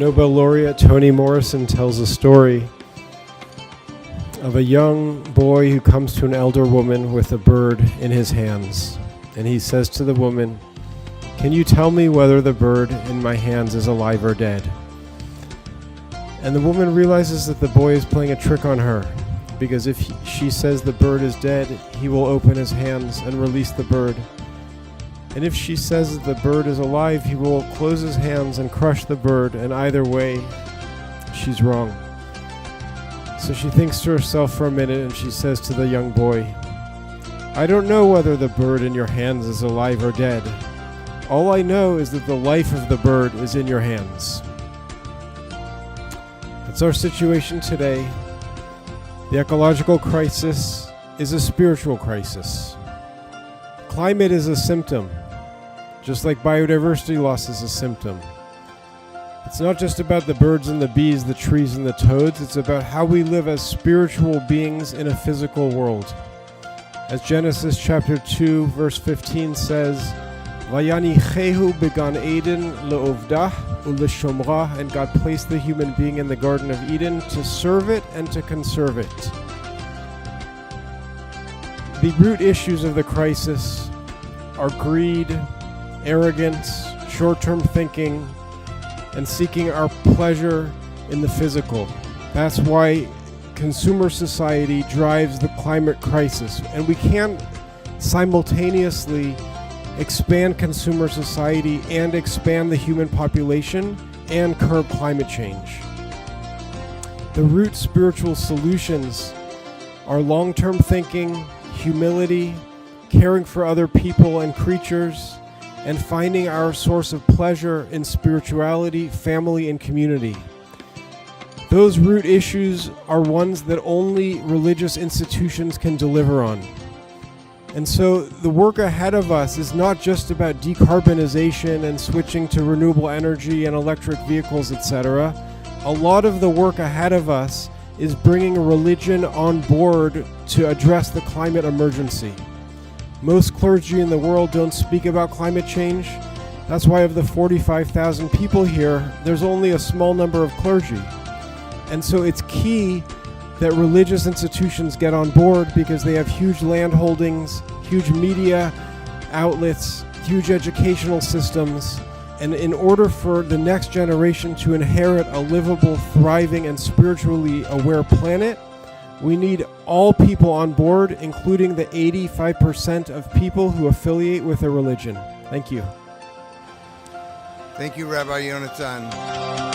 Nobel laureate Toni Morrison tells a story of a young boy who comes to an elder woman with a bird in his hands. And he says to the woman, "Can you tell me whether the bird in my hands is alive or dead?" And the woman realizes that the boy is playing a trick on her, because if she says the bird is dead, he will open his hands and release the bird. And if she says that the bird is alive, he will close his hands and crush the bird, and either way, she's wrong. So she thinks to herself for a minute, and she says to the young boy, "I don't know whether the bird in your hands is alive or dead. All I know is that the life of the bird is in your hands." That's our situation today. The ecological crisis is a spiritual crisis. Climate is a symptom, just like biodiversity loss is a symptom. It's not just about the birds and the bees, the trees and the toads. It's about how we live as spiritual beings in a physical world. As Genesis chapter 2, verse 15 says, "Vayanichehu began Eden le'ovdah u'leshomrah," and God placed the human being in the Garden of Eden to serve it and to conserve it. The root issues of the crisis are greed, arrogance, short-term thinking, and seeking our pleasure in the physical. That's why consumer society drives the climate crisis, and we can't simultaneously expand consumer society and expand the human population and curb climate change. The root spiritual solutions are long-term thinking, humility, caring for other people and creatures, and finding our source of pleasure in spirituality, family, and community. Those root issues are ones that only religious institutions can deliver on. And so the work ahead of us is not just about decarbonization and switching to renewable energy and electric vehicles, etc. A lot of the work ahead of us is bringing religion on board to address the climate emergency. Most clergy in the world don't speak about climate change. That's why of the 45,000 people here, there's only a small number of clergy. And so it's key that religious institutions get on board because they have huge land holdings, huge media outlets, huge educational systems. And in order for the next generation to inherit a livable, thriving, and spiritually aware planet, we need all people on board, including the 85% of people who affiliate with a religion. Thank you. Thank you, Rabbi Yonatan.